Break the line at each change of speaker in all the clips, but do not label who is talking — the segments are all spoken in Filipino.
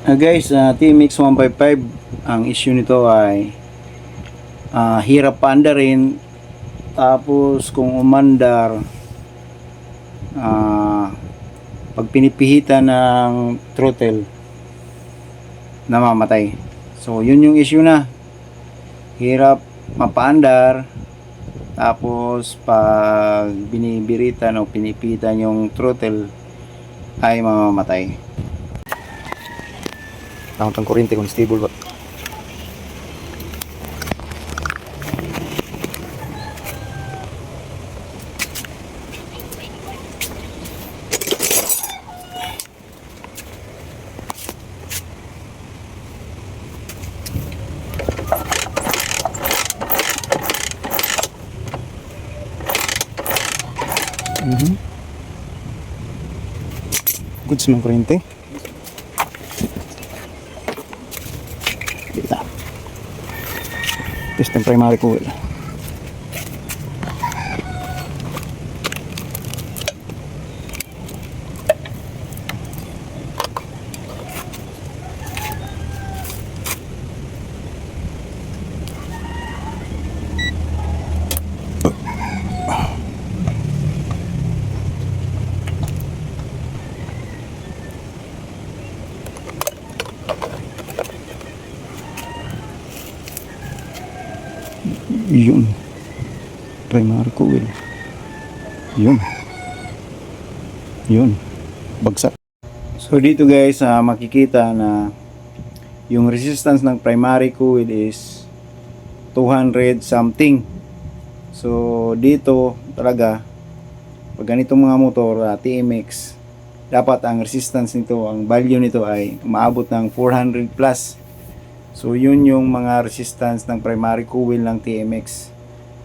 Guys, TMX 155, ang issue nito ay hirap paandarin, tapos kung umandar, pag pinipihitan ng throttle, namamatay. So yun yung issue na, hirap mapaandar, tapos pag binibiritan o pinipihitan yung throttle ay mamamatay. Takot ang kuryente kung stable ba. Goods ng kuryente. Kita. Test ng primary coil. Yun, primary coil. Yun, bagsak. So dito guys, makikita na yung resistance ng primary coil is 200 something. So dito talaga, pag ganitong mga motor, TMX, dapat ang resistance nito, ang value nito ay umaabot ng 400 plus. So yun yung mga resistance ng primary coil ng TMX,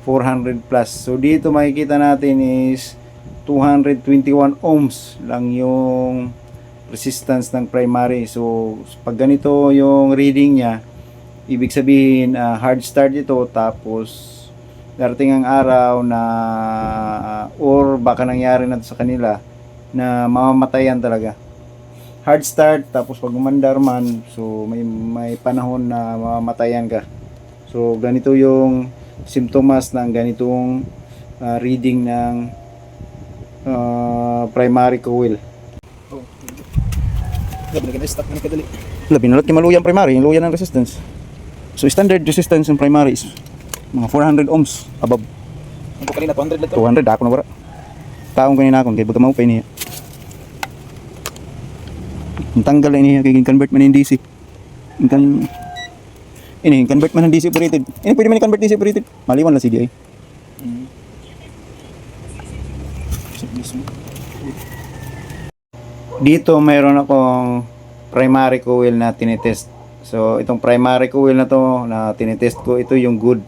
400 plus. So dito makikita natin is 221 ohms lang yung resistance ng primary. So pag ganito yung reading niya, ibig sabihin hard start ito, tapos darating ang araw na or baka nangyari na sa kanila na mamamatayan talaga. Hard start, tapos pag umandar man, so may panahon na mamamatayan ka. So ganito yung simptomas ng ganitong reading ng primary coil. Binalot ni maluya ang primary, yung luya ng resistance. So standard resistance ng primary is mga 400 ohms above.
Ang kanina 200 lang
200 ako na wala. Taong kanina akong kay baga maupay niya. Ang tanggal na ini kay convert man in DC. Ini convert man ng DC operated. Ini pwede man i-convert DC operated. Maliwan lang CDI. Dito mayroon akong primary coil na tinitest. So itong primary coil na to na tinitest ko, ito yung good.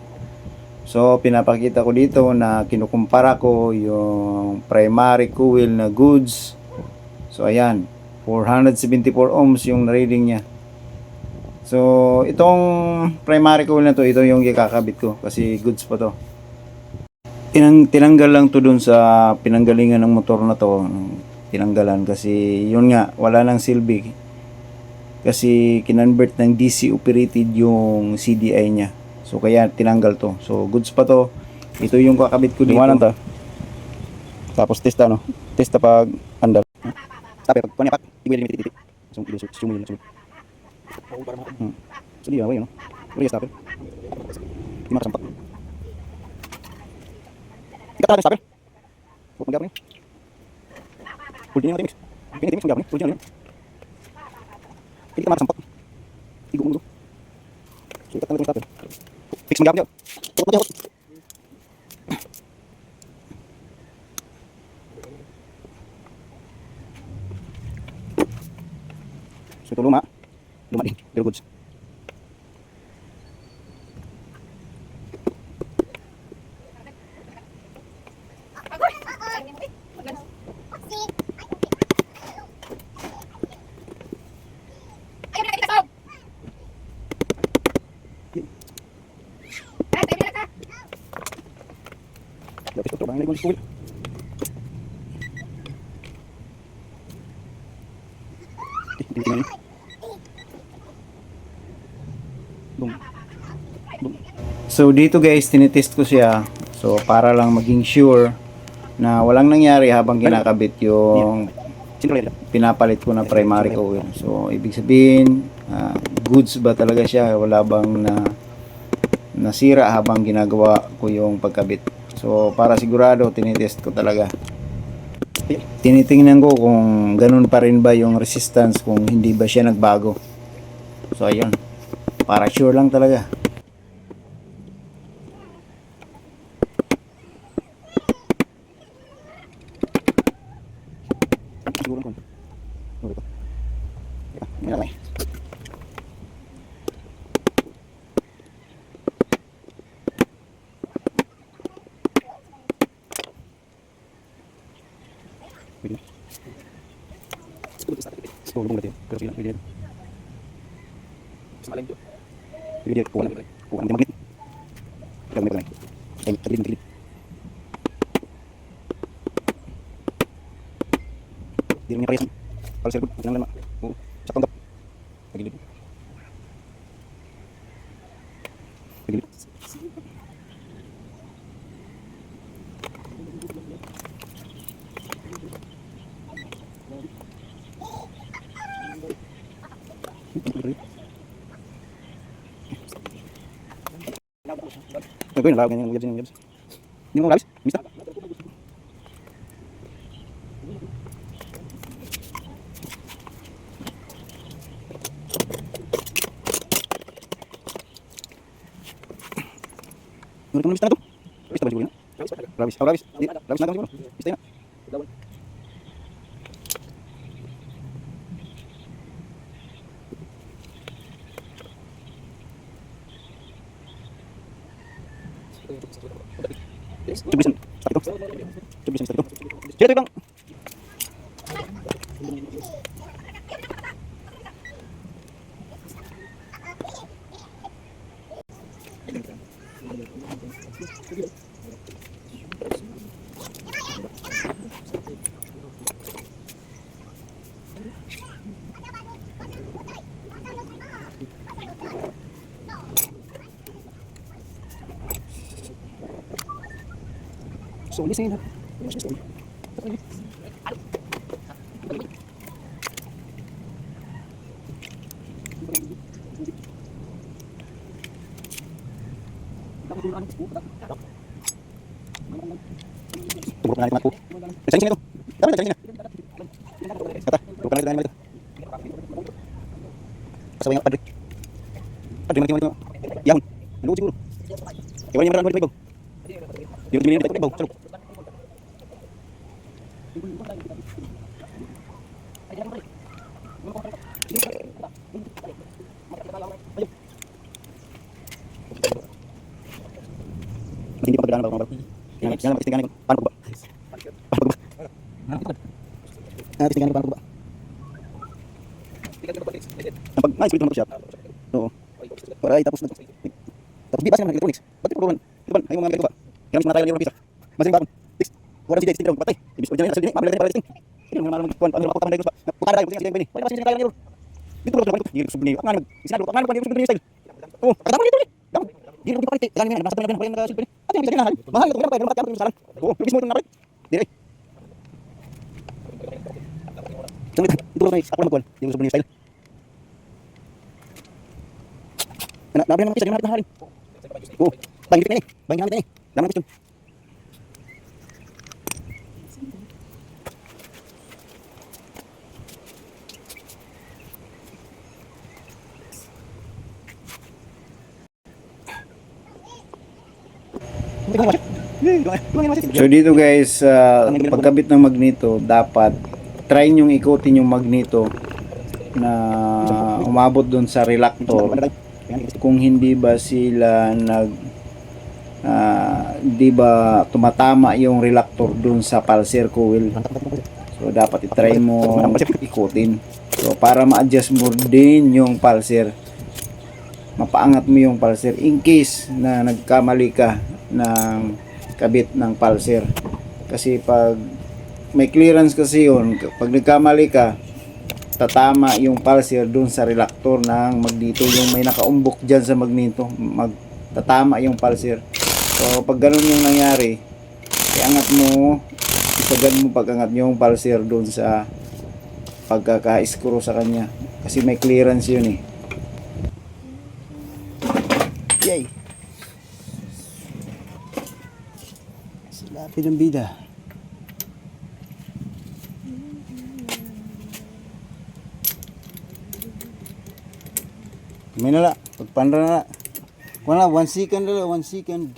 So pinapakita ko dito na kinukumpara ko yung primary coil na goods. So ayan, 474 ohms yung reading niya. So itong primary coil na to, ito yung ikakabit ko kasi goods pa to. Tinanggal lang to dun sa pinanggalingan ng motor na to. Tinanggalan kasi yun nga, wala nang silbi. Kasi kinonvert ng DC operated yung CDI niya. So kaya tinanggal to. So goods pa to. Ito yung kakabit ko dito. Iwanan to. Tapos testa no. Testa pag andar. Tapi pag panipak, ibigay din titik. So sumo yun. So di away no. Uri stopper. Di makasampak. Ikata stopper. Huwag mag-gapon yun. Full din yung timix. Pini timix mag-gapon yun. Full din yun. Hindi ka makasampak. Igo mo. So ikata yung stopper. Fix mag-gapon yun. Huwag mag-gapon. So ito luma din, pero goods. Lapis ko ito, bang nagawin school. Hindi So dito guys, tinitest ko siya. So para lang maging sure na walang nangyari habang kinakabit yung pinapalit ko na primary coil. So ibig sabihin, goods ba talaga siya? Wala bang nasira habang ginagawa ko yung pagkabit. So para sigurado, tinitest ko talaga. Tinitingnan ko kung ganun pa rin ba yung resistance, kung hindi ba siya nagbago. So ayun, para sure lang talaga. Gagawin na lang ganyan yung jabs. Hindi mo labis? Mista? Nurut mo mista na to? Mista ba siguro na? Labis. Oh, labis. Labis na siguro. Mista na. Cublisan. Sakit to. Cublisan sakit to. Sila to bang. So listen. Tunggu pengalit aku. Cari sini tuh. Dapat cari sini. Kata, tunggu pengalit itu. Pasal banyak padri. Padri mati. Yahun. Lu cikgu. Kewanya meran padri bau. Dia begini kita bau. Seru. Hindi pa pagdaan ba? Yan makistingan ko. Paano ko ba? Paano ko ba? Kistingan ko paano ko ba? Pag split naman ko siya. Oo. Alright, tapos di ba siya ng electronics? Ba't yung program? Ito ba? Ayaw mga mga ko ba? Kaya mas matayo ng pisa. Mas rin bakon. Tix. Wala si Tix. Patay. Ibig sabihin niya, sabi niya, mabila tayo para Tix. Hindi mo naman magkuhan. Paano ako tamay ko ba? Pukara tayo. Sige, pwede. Wala ba siya tayo ng dito lang ko. Hindi subni. Ang ano? Isinalo. Ang ano pa yung style. Oh, katama dito. Dapat. Di rin pa rin. Kailangan niya nasa tayo ng silbi. At yung bisa niya. Mahal ito. Kaya dapat yung salan. Oh, mismo ito na rin. Dire. Jangan itu naik apa namanya yang sebenarnya style. Nak nabi nama kita jangan hari. Oh, bangkit ini. Bangkit ini. Nama itu. So dito guys, pagkabit ng magneto, dapat try nyong ikutin yung magneto na umabot doon sa reluctor. Kung hindi ba sila di ba tumatama yung reluctor doon sa pulser coil. So dapat i-try mo ikutin. So para ma-adjust mo din yung pulser, mapaangat mo yung pulser in case na nagkamali ka ng kabit ng pulser. Kasi pag may clearance kasi yun, pag nagkamali ka, tatama yung pulser dun sa reluctor ng magneto, yung may nakaumbok dyan sa magneto, magtatama yung pulser. So pag ganun yung nangyari, iangat mo, isagan mo pag-angat yung pulser dun sa pagkaka-screw sa kanya kasi may clearance yun eh. Yay! Silapin ang bida. May nala, pagpandra na. Wala, 1 second nala, 1 second.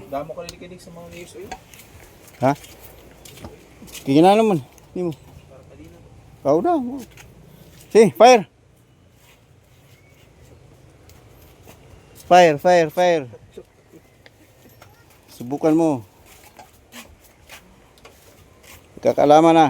Damo ka nilikinig sa mga news oy.
Ha? Kikina naman. Hindi mo. Kau dah. Si, fire. Fire. Subukan mo. Kakalaman na.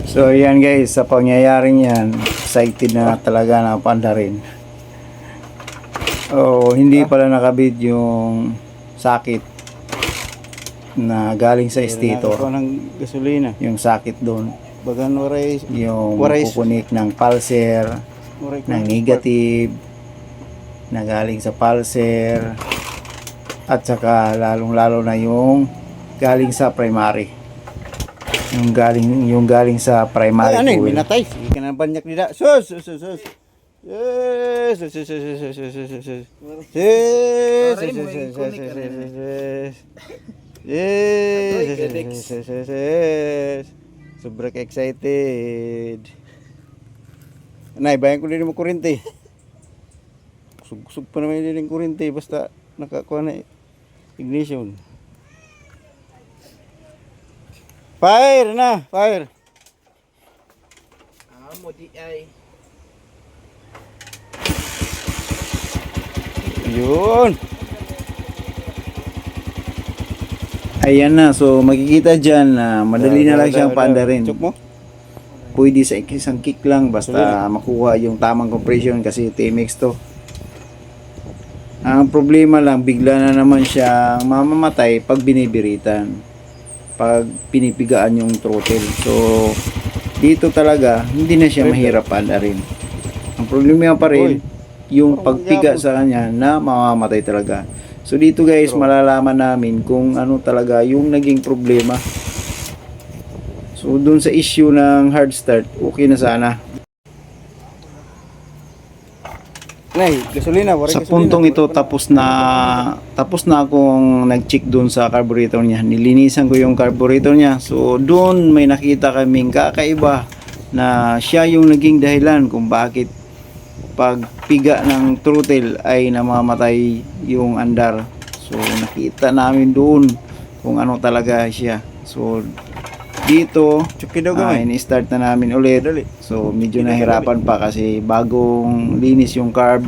So yan guys, sa pangyayaring yan, excited na talaga na panda rin. Oh, hindi pala nakabit yung sakit na galing sa stator. Ng gasolina. Yung sakit doon. Bagan waray, yung kukunik ng pulser, ng negative, na galing sa pulser, at saka lalong-lalo na yung galing sa primary. Yung galing sa primary
ano
coil.
minatay sige ka na banyak nila sus sobrang excited. Nay bayan ko din mo kurente. Sug pa naman din kurente basta nakakuha na ignition. Fire na, fire.
Mo di ay.
Yun. Ayan na, so makikita dyan na madali na lang siyang paandarin.
Chok mo?
Pwede sa isang kick lang basta makuha yung tamang compression kasi TMX to. Ang problema lang, bigla na naman siyang mamamatay pag binibiritan. Pag pinipigaan yung throttle. So, dito talaga, hindi na siya mahirap paandarin. Ang problema pa rin, yung pagpiga sa kanya na mamamatay talaga. So, dito guys, malalaman namin kung ano talaga yung naging problema. So, dun sa issue ng hard start, okay na sana.
Nay, gasolina,
Sa puntong ito tapos na akong nag-check doon sa carburetor niya. Nilinisan ko yung carburetor niya. So doon may nakita kaming kakaiba na siya yung naging dahilan kung bakit pagpiga ng throttle ay namamatay yung andar. So nakita namin doon kung ano talaga siya. So dito ini-start na namin ulit. So medyo nahirapan pa kasi bagong linis yung carb.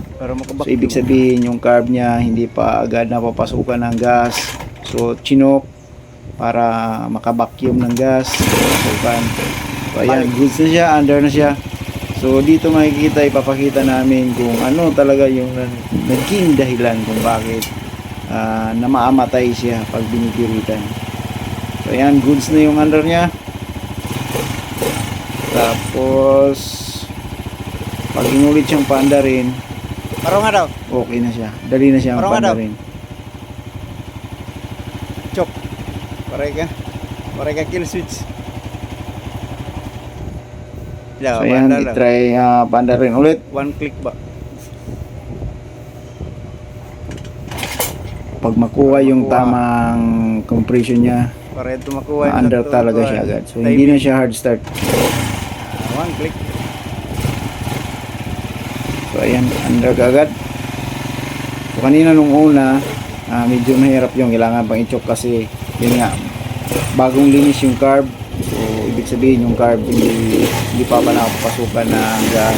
So ibig sabihin yung carb niya hindi pa agad napapasukan ng gas. So chinok para makabacuum ng gas. So ayan, goods na siya, under na siya. So dito makikita, ipapakita namin kung ano talaga yung naging dahilan kung bakit namaamatay siya pag binipiritan. So ayan, goods na yung under niya. Tapos pag inulit siyang paandarin,
Paro nga daw.
okay na siya. Dali na siyang
Parang ano?
paandarin.
Chok. Paray ka kill switch.
So ayan, i-try paandarin ulit.
One click ba?
Pag makuha yung tamang compression niya,
Para ito makuha.
under talaga siya agad. So hindi na siya hard start.
One click.
So ayan, under agad. So kanina nung una, medyo mahirap yung kailangan pang i-choke kasi yun nga, bagong linis yung carb. So ibig sabihin yung carb hindi pa nakapasukan na hanggang,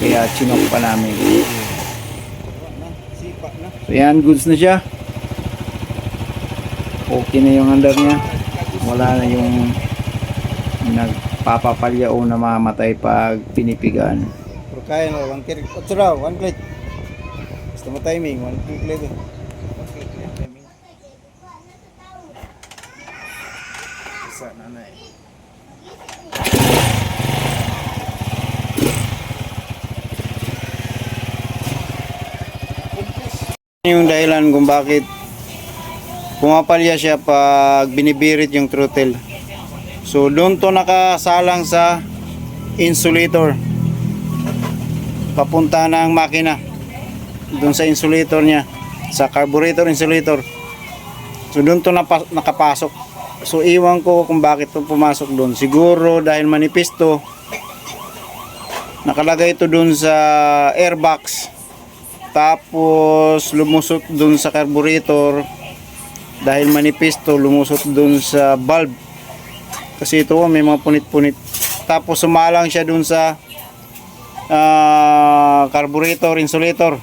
kaya chinok pa namin. So yan, goods na siya. Okay na yung under niya. Wala na yung nagpapapalya o namamatay pag pinipigaan.
Pero kaya na, 1 plate. 8 raw, 1 plate. Basta mo timing, 1 plate.
Isa na na eh. Yung dahilan kung bakit pumapalya siya pag binibirit yung throttle. So doon to nakasalang sa insulator. Papunta na ang makina doon sa insulator niya, sa carburetor insulator. So doon to nakapasok. So iwan ko kung bakit to pumasok doon. Siguro dahil manipis to. Nakalagay ito doon sa airbox. Tapos lumusot doon sa carburetor. Dahil manipis to, lumusot doon sa valve. Kasi ito may mga punit-punit. Tapos sumalang siya doon sa carburetor insulator.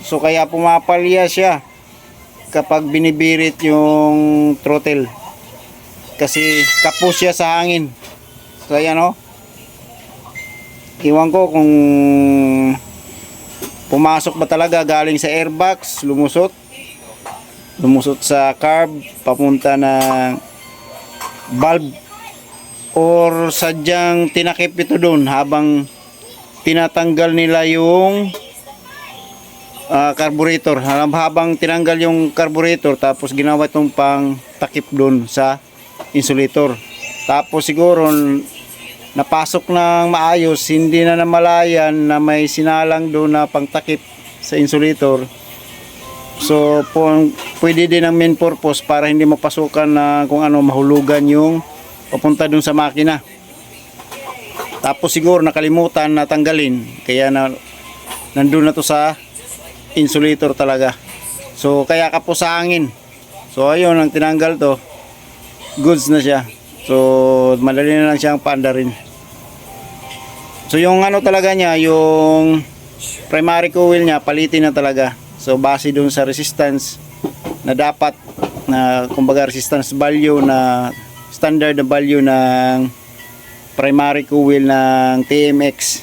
So kaya pumapalya siya kapag binibirit yung throttle. Kasi kapos siya sa hangin. So ayan o. Iwan ko kung pumasok ba talaga galing sa airbox, lumusot sa carb papunta ng valve, or sadyang tinakip ito doon habang tinatanggal nila yung carburetor. Habang tinanggal yung carburetor, tapos ginawa itong pang takip doon sa insulator. Tapos siguro napasok ng maayos, hindi na namalayan na may sinalang doon na pangtakip sa insulator. So pwede din ang main purpose para hindi mapasukan na kung ano, mahulugan yung papunta doon sa makina. Tapos siguro nakalimutan na tanggalin, kaya nandun na to sa insulator talaga. So kaya kapos sa hangin. So ayun, ang tinanggal to, goods na siya. So madali na lang siyang paandarin. So yung ano talaga niya, yung primary coil niya, palitin na talaga. So base dun sa resistance na dapat, na kumbaga resistance value na standard na value ng primary coil ng TMX.